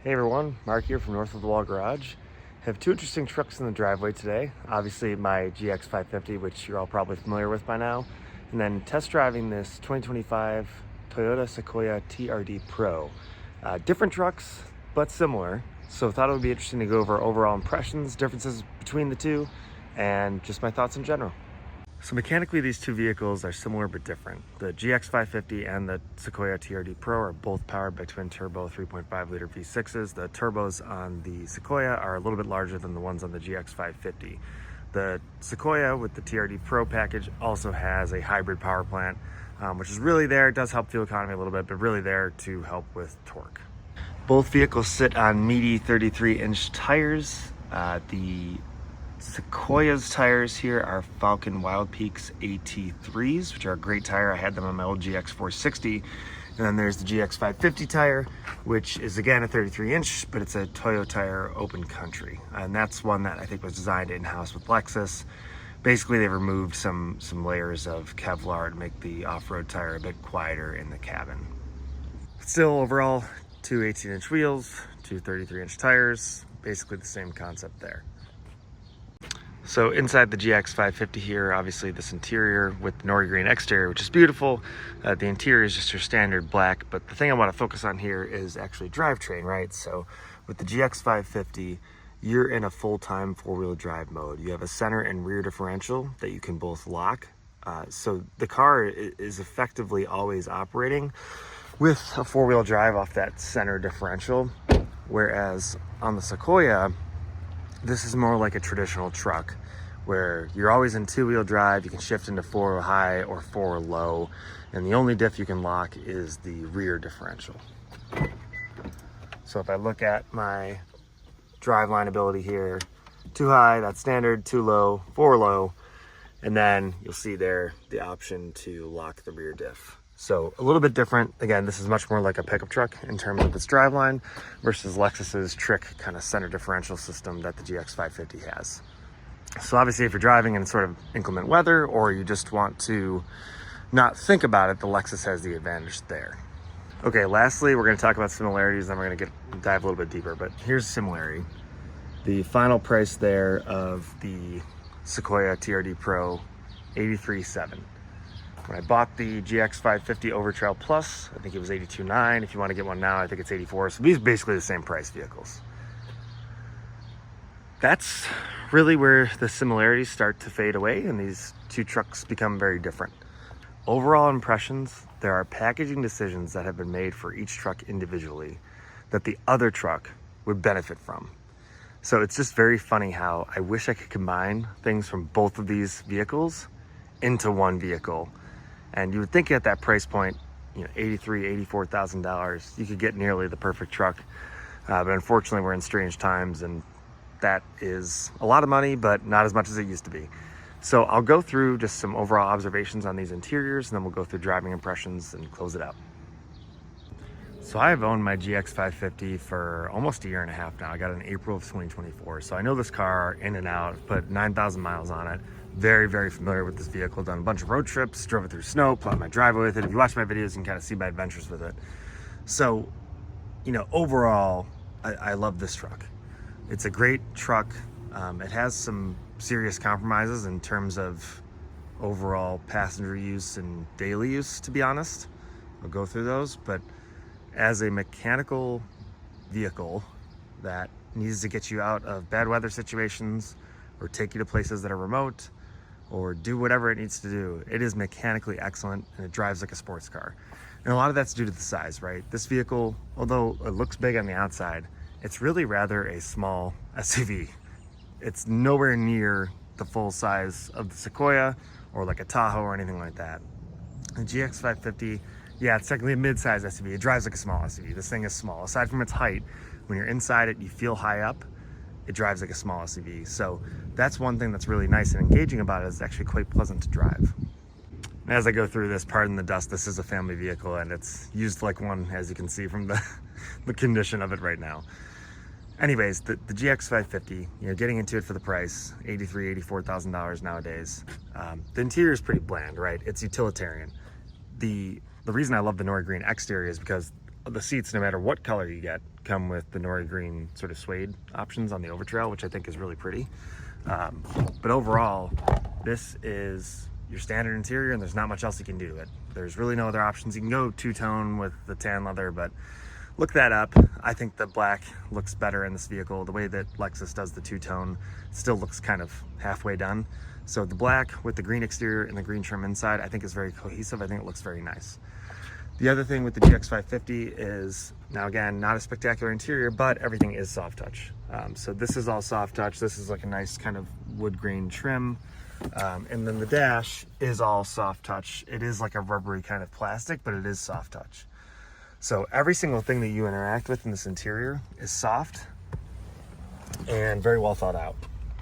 Hey everyone, Mark here from North of the Wall Garage. Have two interesting trucks in the driveway today. Obviously my GX550, which you're all probably familiar with by now, and then test driving this 2025 Toyota Sequoia TRD Pro. Different trucks, but similar. So thought it would be interesting to go over overall impressions, differences between the two, and just my thoughts in general. So mechanically, these two vehicles are similar but different. The GX550 and the Sequoia TRD Pro are both powered by twin-turbo 3.5 liter V6s. The turbos on the Sequoia are a little bit larger than the ones on the GX550. The Sequoia with the TRD Pro package also has a hybrid power plant, which is really there. It does help fuel economy a little bit, but really there to help with torque. Both vehicles sit on meaty 33-inch tires. The Sequoia's tires here are Falcon Wild Peaks AT3s, which are a great tire. I had them on my old GX460. And then there's the GX550 tire, which is again a 33-inch, but it's a Toyo tire open country. And that's one that I think was designed in-house with Lexus. Basically, they removed some layers of Kevlar to make the off-road tire a bit quieter in the cabin. Still, overall, two 18-inch wheels, two 33-inch tires, basically the same concept there. So inside the GX550 here, obviously this interior with the nori green exterior, which is beautiful. The interior is just your standard black, but the thing I want to focus on here is actually drivetrain, right? So with the GX550, you're in a full-time four-wheel drive mode. You have a center and rear differential that you can both lock. So the car is effectively always operating with a four-wheel drive off that center differential. Whereas on the Sequoia, this is more like a traditional truck where you're always in two-wheel drive. You can shift into four high or four low, and the only diff you can lock is the rear differential. So if I look at my driveline ability here, too high, that's standard, too low, four low, and then you'll see there the option to lock the rear diff. So a little bit different. Again, this is much more like a pickup truck in terms of its driveline versus Lexus's trick kind of center differential system that the GX550 has. So obviously if you're driving in sort of inclement weather or you just want to not think about it, the Lexus has the advantage there. Okay, lastly, we're going to talk about similarities, then we're going to dive a little bit deeper, but here's a similarity. The final price there of the Sequoia TRD Pro, $83,700. When I bought the GX550 Overtrail Plus, I think it was $82,900. If you want to get one now, I think it's $84,000. So these are basically the same price vehicles. That's really where the similarities start to fade away and these two trucks become very different. Overall impressions, there are packaging decisions that have been made for each truck individually that the other truck would benefit from. So it's just very funny how I wish I could combine things from both of these vehicles into one vehicle. And you would think at that price point, you know, $83,000, $84,000, you could get nearly the perfect truck. But unfortunately, we're in strange times, and that is a lot of money, but not as much as it used to be. So I'll go through just some overall observations on these interiors, and then we'll go through driving impressions and close it out. So I have owned my GX550 for almost a year and a half now. I got it in April of 2024. So I know this car in and out, put 9,000 miles on it. Very, very familiar with this vehicle. Done a bunch of road trips, drove it through snow, plowed my driveway with it. If you watch my videos, you can kind of see my adventures with it. So, you know, overall, I love this truck. It's a great truck. It has some serious compromises in terms of overall passenger use and daily use, to be honest. I'll go through those, but as a mechanical vehicle that needs to get you out of bad weather situations or take you to places that are remote or do whatever it needs to do, it is mechanically excellent and it drives like a sports car. And a lot of that's due to the size, right? This vehicle, although it looks big on the outside, it's really rather a small SUV. It's nowhere near the full size of the Sequoia or like a Tahoe or anything like that. The GX550, yeah, it's technically a mid-size SUV. It drives like a small SUV. This thing is small. Aside from its height, when you're inside it, you feel high up. It drives like a small SUV. So that's one thing that's really nice and engaging about it. It's actually quite pleasant to drive. And as I go through this, pardon the dust, this is a family vehicle and it's used like one, as you can see from the condition of it right now. Anyways, the GX550, you know, getting into it for the price, $83,000, $84,000 nowadays. The interior is pretty bland, right? It's utilitarian. The reason I love the nori green exterior is because the seats, no matter what color you get, come with the nori green sort of suede options on the Overtrail, which I think is really pretty. But overall, this is your standard interior, and there's not much else you can do to it. There's really no other options. You can go two-tone with the tan leather, but look that up. I think the black looks better in this vehicle. The way that Lexus does the two-tone still looks kind of halfway done. So the black with the green exterior and the green trim inside, I think is very cohesive. I think it looks very nice. The other thing with the GX550 is, now again, not a spectacular interior, but everything is soft touch. So this is all soft touch. This is like a nice kind of wood grain trim. And then the dash is all soft touch. It is like a rubbery kind of plastic, but it is soft touch. So every single thing that you interact with in this interior is soft and very well thought out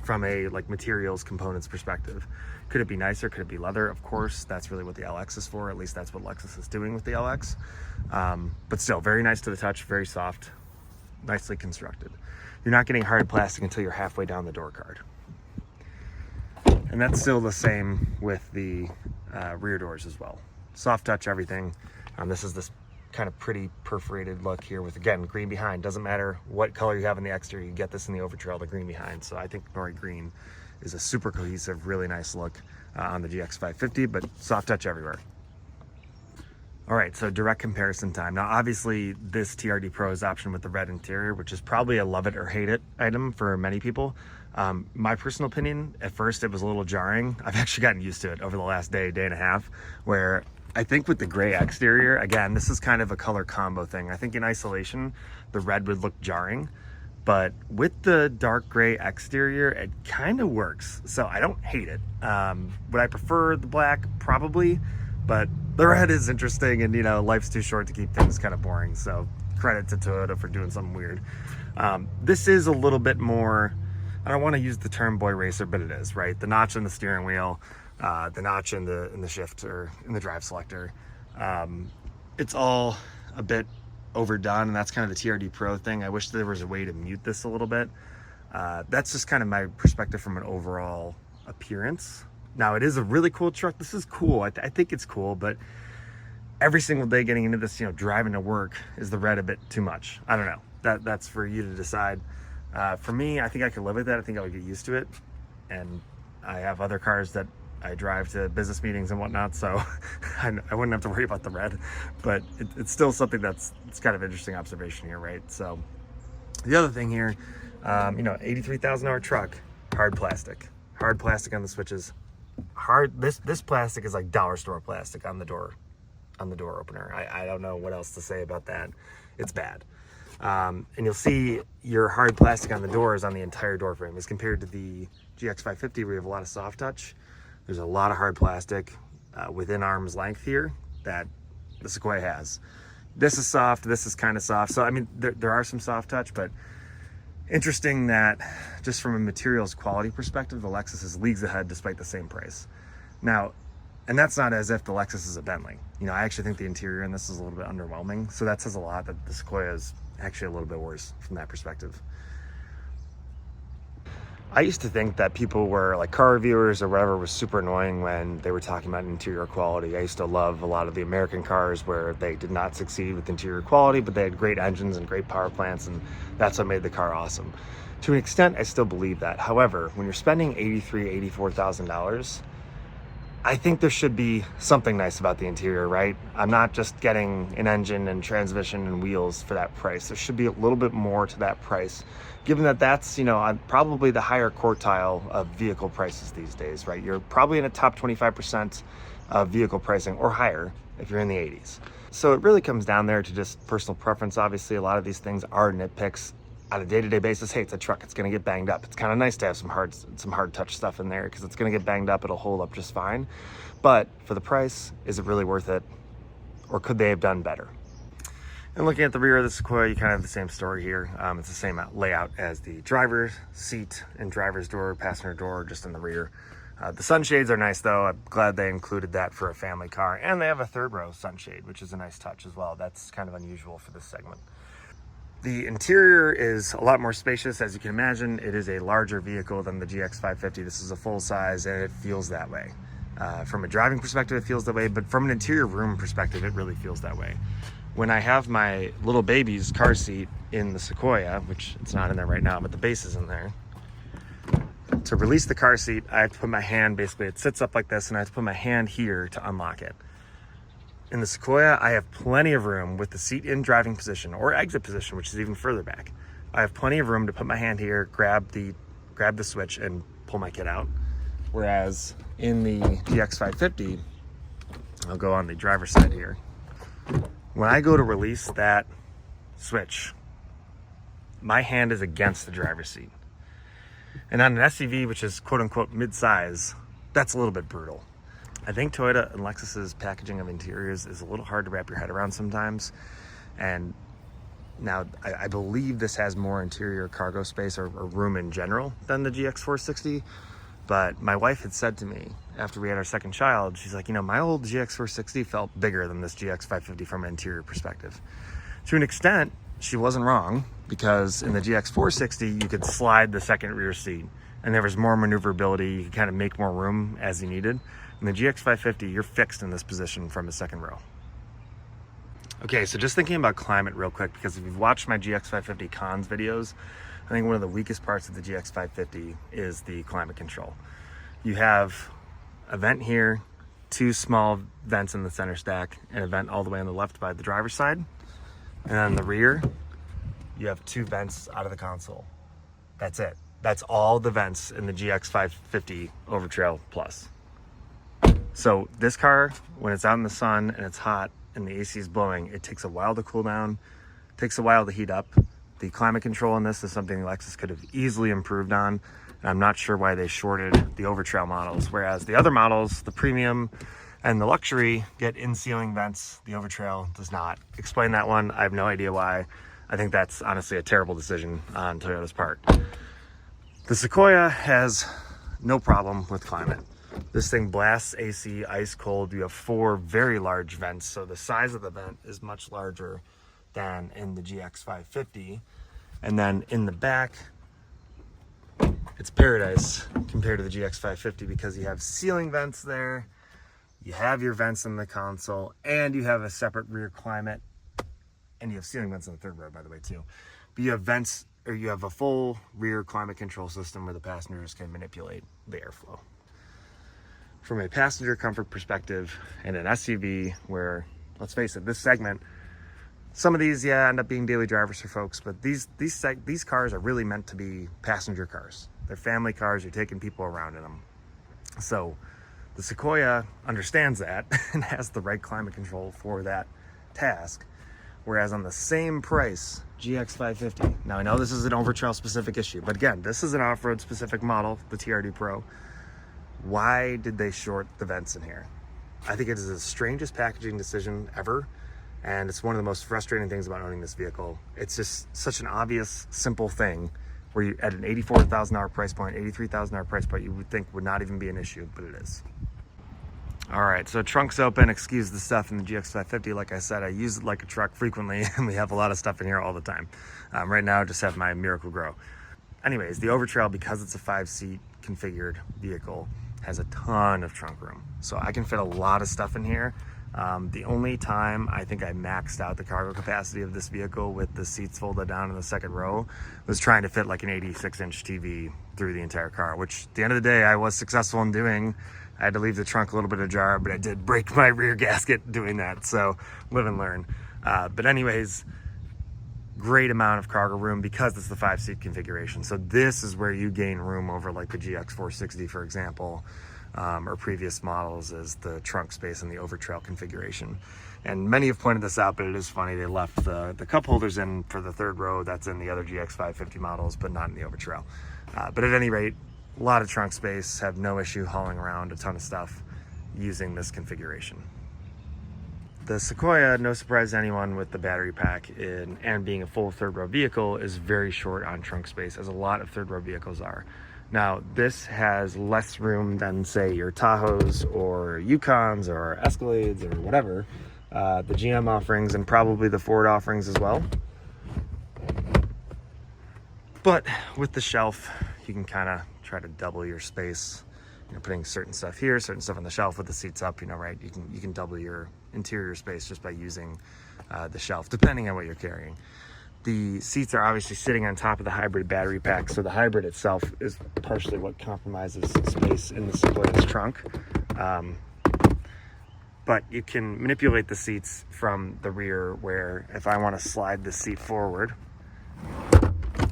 from a like materials components perspective. Could it be nicer? Could it be leather? Of course, that's really what the LX is for. At least that's what Lexus is doing with the LX. But still, very nice to the touch, very soft, nicely constructed. You're not getting hard plastic until you're halfway down the door card. And that's still the same with the rear doors as well. Soft touch, everything. This is this kind of pretty perforated look here with, again, green behind. Doesn't matter what color you have in the exterior, you get this in the Overtrail, the green behind. So I think nori green is a super cohesive, really nice look on the GX550, but soft touch everywhere. All right, so direct comparison time. Now, obviously, this TRD Pro is option with the red interior, which is probably a love it or hate it item for many people. My personal opinion, at first, it was a little jarring. I've actually gotten used to it over the last day and a half, where I think with the gray exterior, again, this is kind of a color combo thing. I think in isolation, the red would look jarring, but with the dark gray exterior, it kind of works. So I don't hate it. Would I prefer the black? Probably, but the red is interesting, and you know, life's too short to keep things kind of boring. So credit to Toyota for doing something weird. This is a little bit more, I don't want to use the term boy racer, but it is, right? The notch in the steering wheel, the notch in the shift or in the drive selector. It's all a bit overdone, and that's kind of the TRD Pro thing. I wish there was a way to mute this a little bit. That's just kind of my perspective from an overall appearance. Now, it is a really cool truck. This is cool. I think it's cool, but every single day getting into this, you know, driving to work, is the red a bit too much? I don't know. That's for you to decide. For me, I think I could live with that. I think I would get used to it. And I have other cars that I drive to business meetings and whatnot, so I wouldn't have to worry about the red, but it's still something it's kind of interesting observation here, right? So the other thing here, you know, 83,000 hour truck, hard plastic on the switches. This plastic is like dollar store plastic on the door opener. I don't know what else to say about that. It's bad. And you'll see your hard plastic on the doors on the entire door frame as compared to the GX550, where you have a lot of soft touch. There's a lot of hard plastic within arm's length here that the Sequoia has. This is soft, this is kind of soft. So, I mean, there are some soft touch, but interesting that just from a materials quality perspective, the Lexus is leagues ahead despite the same price. Now, and that's not as if the Lexus is a Bentley. You know, I actually think the interior in this is a little bit underwhelming. So that says a lot that the Sequoia is actually a little bit worse from that perspective. I used to think that people were like car reviewers or whatever was super annoying when they were talking about interior quality. I used to love a lot of the American cars where they did not succeed with interior quality, but they had great engines and great power plants, and that's what made the car awesome. To an extent, I still believe that. However, when you're spending $83,000, $84,000, I think there should be something nice about the interior, right? I'm not just getting an engine and transmission and wheels for that price. There should be a little bit more to that price, given that that's, you know, probably the higher quartile of vehicle prices these days, right? You're probably in a top 25% of vehicle pricing or higher if you're in the 80s. So it really comes down there to just personal preference. Obviously, a lot of these things are nitpicks. On a day-to-day basis, hey, it's a truck, it's gonna get banged up. It's kind of nice to have some hard touch stuff in there because it's gonna get banged up, it'll hold up just fine. But for the price, is it really worth it? Or could they have done better? And looking at the rear of the Sequoia, you kind of have the same story here. It's the same layout as the driver's seat and driver's door, passenger door, just in the rear. The sunshades are nice though. I'm glad they included that for a family car. And they have a third row sunshade, which is a nice touch as well. That's kind of unusual for this segment. The interior is a lot more spacious. As you can imagine, it is a larger vehicle than the GX550. This is a full size and it feels that way. From a driving perspective, it feels that way, but from an interior room perspective, it really feels that way. when I have my little baby's car seat in the Sequoia, which it's not in there right now, but the base is in there, to release the car seat, I have to put my hand, basically it sits up like this, and I have to put my hand here to unlock it. In the Sequoia, I have plenty of room with the seat in driving position or exit position, which is even further back. I have plenty of room to put my hand here, grab the switch, and pull my kid out. Whereas in the GX550, I'll go on the driver's side here. When I go to release that switch, my hand is against the driver's seat. And on an SUV, which is quote unquote mid-size, that's a little bit brutal. I think Toyota and Lexus's packaging of interiors is a little hard to wrap your head around sometimes. And now I believe this has more interior cargo space or room in general than the GX460. But my wife had said to me after we had our second child, she's like, my old GX460 felt bigger than this GX550 from an interior perspective. To an extent, she wasn't wrong, because in the GX460, you could slide the second rear seat and there was more maneuverability. You could kind of make more room as you needed. In the GX550, you're fixed in this position from the second row. Okay, so just thinking about climate real quick, because if you've watched my GX550 cons videos, I think one of the weakest parts of the GX550 is the climate control. You have a vent here, two small vents in the center stack, and a vent all the way on the left by the driver's side. And on the rear, you have two vents out of the console. That's it. That's all the vents in the GX550 Overtrail Plus. So this car, when it's out in the sun and it's hot and the AC is blowing, it takes a while to cool down, takes a while to heat up. The climate control in this is something Lexus could have easily improved on. And I'm not sure why they shorted the Overtrail models, whereas the other models, the premium and the luxury, get in-ceiling vents. The Overtrail does not. Explain that one. I have no idea why. I think that's honestly a terrible decision on Toyota's part. The Sequoia has no problem with climate. This thing blasts AC ice cold. You have 4 very large vents, so the size of the vent is much larger than in the GX550. And then in the back, it's paradise compared to the GX550, because you have ceiling vents there, you have your vents in the console, and you have a separate rear climate, and you have ceiling vents in the third row, by the way, too. But you have vents, or you have a full rear climate control system where the passengers can manipulate the airflow. From a passenger comfort perspective and an SUV where, let's face it, this segment, some of these, end up being daily drivers for folks, but these cars are really meant to be passenger cars. They're family cars. You're taking people around in them. So the Sequoia understands that and has the right climate control for that task. Whereas on the same price, GX550. Now I know this is an Overtrail specific issue, but again, this is an off-road specific model, the TRD Pro. Why did they short the vents in here? I think it is the strangest packaging decision ever. And it's one of the most frustrating things about owning this vehicle. It's just such an obvious, simple thing where you, at an $84,000 price point, $83,000 price point, you would think would not even be an issue, but it is. All right, so trunk's open. Excuse the stuff in the GX550. Like I said, I use it like a truck frequently, and we have a lot of stuff in here all the time. Right now, I just have my Miracle Grow. Anyways, the Overtrail, because it's a 5-seat configured vehicle, has a ton of trunk room. So I can fit a lot of stuff in here. The only time I think I maxed out the cargo capacity of this vehicle with the seats folded down in the second row was trying to fit like an 86-inch TV through the entire car, which at the end of the day I was successful in doing. I had to leave the trunk a little bit ajar, but I did break my rear gasket doing that, so live and learn. But anyways, great amount of cargo room because it's the 5-seat configuration. So this is where you gain room over like the GX460, for example, or previous models, is the trunk space in the Overtrail configuration. And many have pointed this out, but it is funny, they left the cup holders in for the third row. That's in the other GX550 models, but not in the Overtrail. But at any rate, a lot of trunk space, have no issue hauling around a ton of stuff using this configuration. The Sequoia, no surprise to anyone with the battery pack and being a full third row vehicle, is very short on trunk space, as a lot of third row vehicles are. Now, this has less room than, say, your Tahoes or Yukons or Escalades or whatever, the GM offerings, and probably the Ford offerings as well. But with the shelf, you can kind of try to double your space putting certain stuff here, certain stuff on the shelf with the seats up, right? You can double your interior space just by using the shelf, depending on what you're carrying. The seats are obviously sitting on top of the hybrid battery pack, so the hybrid itself is partially what compromises space in the Sequoia's trunk. But you can manipulate the seats from the rear, where if I want to slide the seat forward,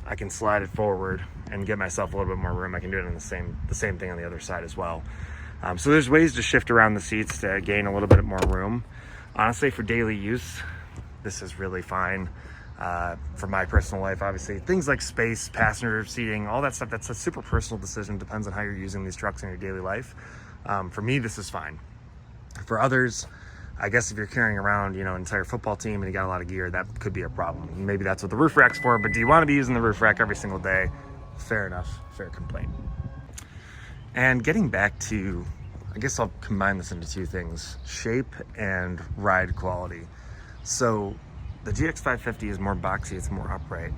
I can slide it forward and get myself a little bit more room. I can do it in the same thing on the other side as well. So there's ways to shift around the seats to gain a little bit more room. Honestly, for daily use, this is really fine. For my personal life, obviously, things like space, passenger seating, all that stuff, that's a super personal decision. Depends on how you're using these trucks in your daily life. For me, this is fine. For others, I guess if you're carrying around, an entire football team and you got a lot of gear, that could be a problem. Maybe that's what the roof rack's for, but do you want to be using the roof rack every single day? Fair enough, fair complaint. And getting back to, I guess I'll combine this into two things: shape and ride quality. So the GX550 is more boxy, it's more upright.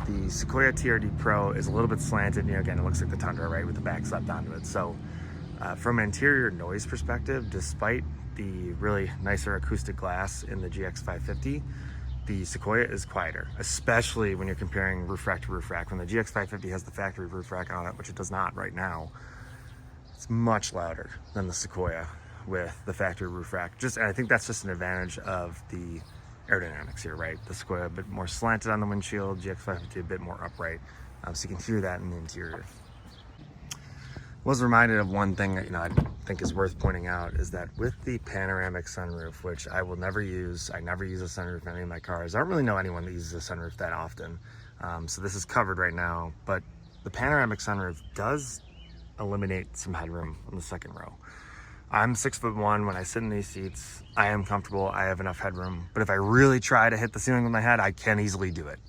The Sequoia TRD Pro is a little bit slanted. Again, it looks like the Tundra, right, with the back slapped onto it. So from an interior noise perspective, despite the really nicer acoustic glass in the GX550, the Sequoia is quieter, especially when you're comparing roof rack to roof rack. When the GX550 has the factory roof rack on it, which it does not right now, it's much louder than the Sequoia with the factory roof rack. And I think that's just an advantage of the aerodynamics here, right? The Sequoia a bit more slanted on the windshield, GX550 a bit more upright, so you can hear that in the interior. Was reminded of one thing that I think is worth pointing out, is that with the panoramic sunroof, which I will never use, I never use a sunroof in any of my cars. I don't really know anyone that uses a sunroof that often, so this is covered right now. But the panoramic sunroof does eliminate some headroom in the second row. I'm 6'1". When I sit in these seats, I am comfortable. I have enough headroom. But if I really try to hit the ceiling with my head, I can easily do it.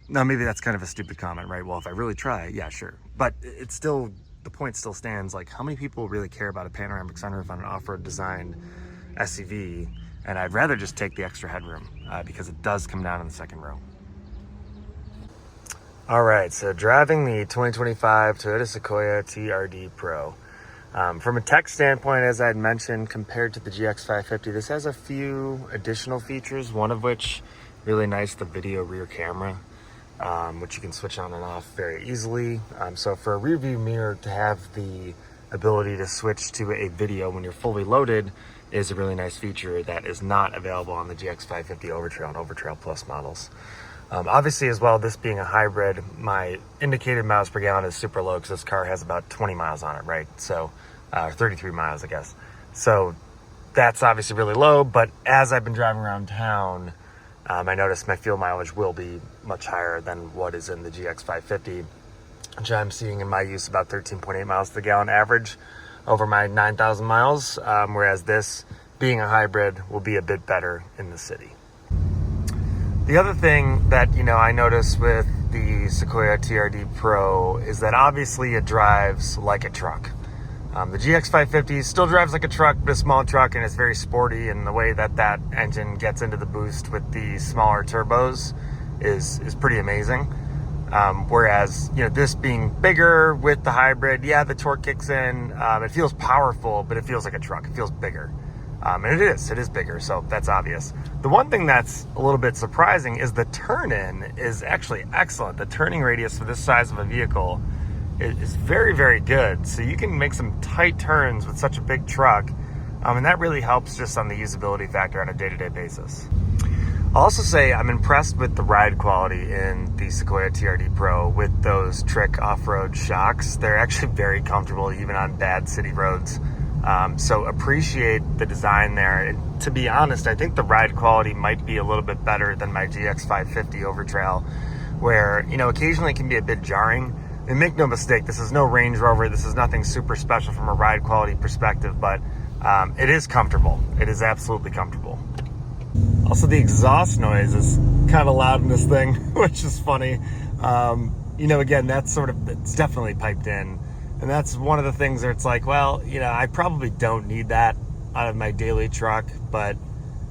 Now, maybe that's kind of a stupid comment, right? Well, if I really try, yeah, sure. But it's still, the point still stands. Like, how many people really care about a panoramic sunroof on an off-road designed SUV? And I'd rather just take the extra headroom because it does come down in the second row. All right, so driving the 2025 Toyota Sequoia TRD Pro. From a tech standpoint, as I had mentioned, compared to the GX550, this has a few additional features, one of which, really nice, the video rear camera, which you can switch on and off very easily. So for a rear view mirror to have the ability to switch to a video when you're fully loaded is a really nice feature that is not available on the GX550 Overtrail and Overtrail Plus models. Obviously, as well, this being a hybrid, my indicated miles per gallon is super low because this car has about 20 miles on it, right? So 33 miles, I guess. So that's obviously really low, but as I've been driving around town, I noticed my fuel mileage will be much higher than what is in the GX550, which I'm seeing in my use about 13.8 miles to the gallon average over my 9,000 miles, whereas this, being a hybrid, will be a bit better in the city. The other thing that, I noticed with the Sequoia TRD Pro is that obviously it drives like a truck. The GX550 still drives like a truck, but a small truck, and it's very sporty, and the way that that engine gets into the boost with the smaller turbos is pretty amazing. Whereas, this being bigger with the hybrid, yeah, the torque kicks in, it feels powerful, but it feels like a truck, it feels bigger. And it is bigger, so that's obvious. The one thing that's a little bit surprising is the turn-in is actually excellent. The turning radius for this size of a vehicle is very, very good. So you can make some tight turns with such a big truck, and that really helps just on the usability factor on a day-to-day basis. I'll also say I'm impressed with the ride quality in the Sequoia TRD Pro with those Trick off-road shocks. They're actually very comfortable even on bad city roads. So appreciate the design there. And to be honest, I think the ride quality might be a little bit better than my GX550 Overtrail, where, occasionally it can be a bit jarring. And make no mistake, this is no Range Rover. This is nothing super special from a ride quality perspective, but it is comfortable. It is absolutely comfortable. Also, the exhaust noise is kind of loud in this thing, which is funny. Again, it's definitely piped in. And that's one of the things where it's like, well, I probably don't need that out of my daily truck, but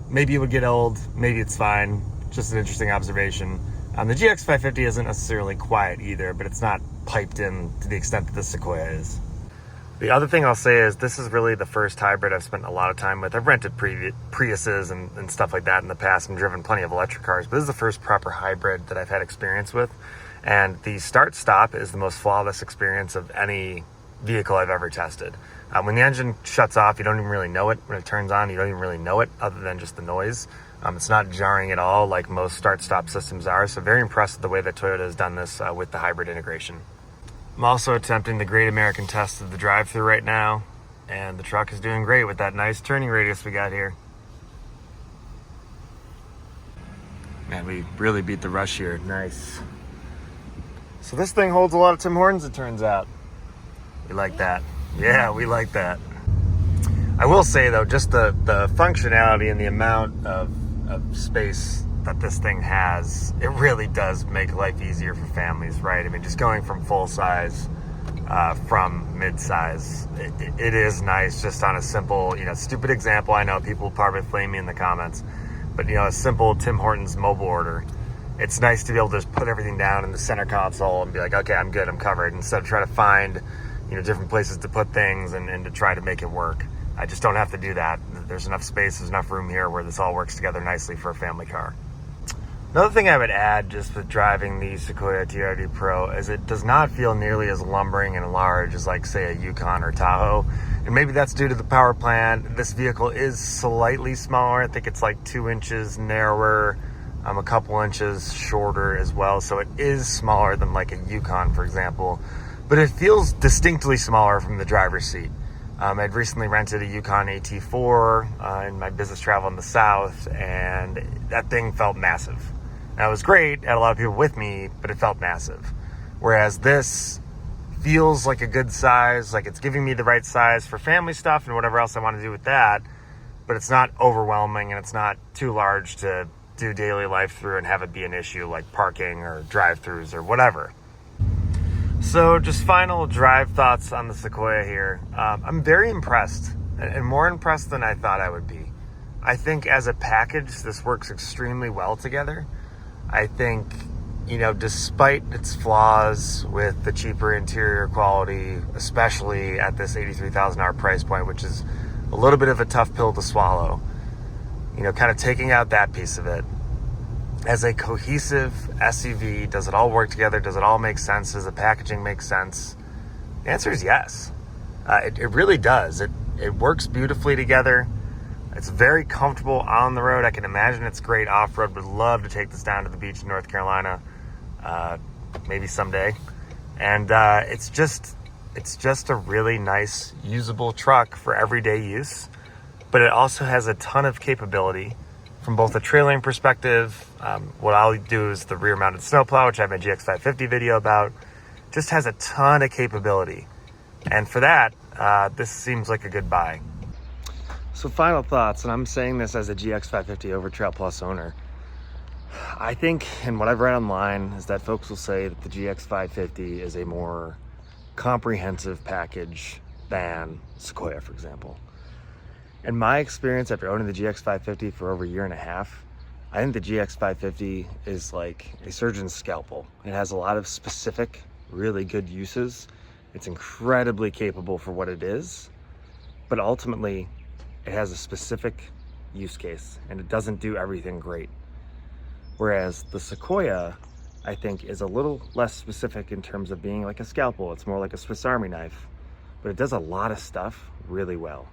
maybe it would get old. Maybe it's fine. Just an interesting observation. The GX550 isn't necessarily quiet either, but it's not piped in to the extent that the Sequoia is. The other thing I'll say is this is really the first hybrid I've spent a lot of time with. I've rented Priuses and stuff like that in the past and driven plenty of electric cars, but this is the first proper hybrid that I've had experience with. And the start-stop is the most flawless experience of any vehicle I've ever tested. When the engine shuts off, you don't even really know it. When it turns on, you don't even really know it other than just the noise. It's not jarring at all like most start-stop systems are. So very impressed with the way that Toyota has done this with the hybrid integration. I'm also attempting the Great American Test of the drive-thru right now, and the truck is doing great with that nice turning radius we got here. Man, we really beat the rush here. Nice. So this thing holds a lot of Tim Hortons, it turns out. We like that. Yeah, we like that. I will say though, just the functionality and the amount of space that this thing has, it really does make life easier for families, right? I mean, just going from full size from mid-size, it is nice just on a simple, stupid example. I know people will probably flame me in the comments, but a simple Tim Hortons mobile order. It's nice to be able to just put everything down in the center console and be like, okay, I'm good, I'm covered, instead of trying to find, different places to put things and to try to make it work. I just don't have to do that. There's enough space, there's enough room here where this all works together nicely for a family car. Another thing I would add just with driving the Sequoia TRD Pro is it does not feel nearly as lumbering and large as like say a Yukon or Tahoe. And maybe that's due to the power plant. This vehicle is slightly smaller. I think it's like 2 inches narrower, a couple inches shorter as well. So it is smaller than like a Yukon, for example, but it feels distinctly smaller from the driver's seat. I'd recently rented a Yukon AT4 in my business travel in the South, and that thing felt massive. Now, it was great, had a lot of people with me, but it felt massive. Whereas this feels like a good size, like it's giving me the right size for family stuff and whatever else I want to do with that, but it's not overwhelming and it's not too large to do daily life through and have it be an issue like parking or drive-thrus or whatever. So just final drive thoughts on the Sequoia here. I'm very impressed, and more impressed than I thought I would be. I think as a package, this works extremely well together. I think, despite its flaws with the cheaper interior quality, especially at this $83,000 price point, which is a little bit of a tough pill to swallow, kind of taking out that piece of it, as a cohesive SUV, does it all work together? Does it all make sense? Does the packaging make sense? The answer is yes. It really does. It works beautifully together. It's very comfortable on the road. I can imagine it's great off-road. Would love to take this down to the beach in North Carolina, maybe someday. And it's just a really nice, usable truck for everyday use. But it also has a ton of capability from both a trailering perspective. What I'll do is the rear-mounted snowplow, which I have my GX550 video about. Just has a ton of capability. And for that, this seems like a good buy. So final thoughts, and I'm saying this as a GX550 Overtrail Plus owner. I think, and what I've read online, is that folks will say that the GX550 is a more comprehensive package than Sequoia, for example. In my experience, after owning the GX550 for over a year and a half, I think the GX550 is like a surgeon's scalpel. It has a lot of specific, really good uses. It's incredibly capable for what it is, but ultimately, it has a specific use case and it doesn't do everything great. Whereas the Sequoia, I think, is a little less specific in terms of being like a scalpel. It's more like a Swiss Army knife, but it does a lot of stuff really well.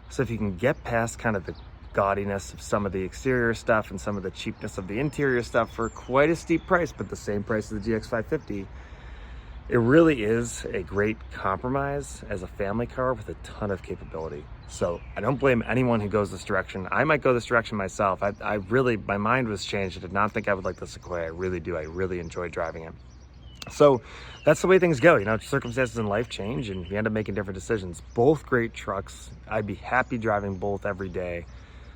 So if you can get past kind of the gaudiness of some of the exterior stuff and some of the cheapness of the interior stuff for quite a steep price, but the same price as the GX550, it really is a great compromise as a family car with a ton of capability. So I don't blame anyone who goes this direction. I might go this direction myself. I really, my mind was changed. I did not think I would like the Sequoia. I really do. I really enjoy driving it. So that's the way things go. Circumstances in life change and you end up making different decisions. Both great trucks. I'd be happy driving both every day.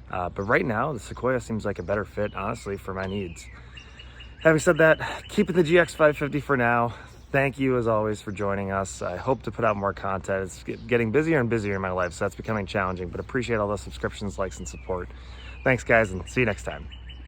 But right now, the Sequoia seems like a better fit, honestly, for my needs. Having said that, keeping the GX550 for now. Thank you, as always, for joining us. I hope to put out more content. It's getting busier and busier in my life, so that's becoming challenging, but appreciate all the subscriptions, likes, and support. Thanks, guys, and see you next time.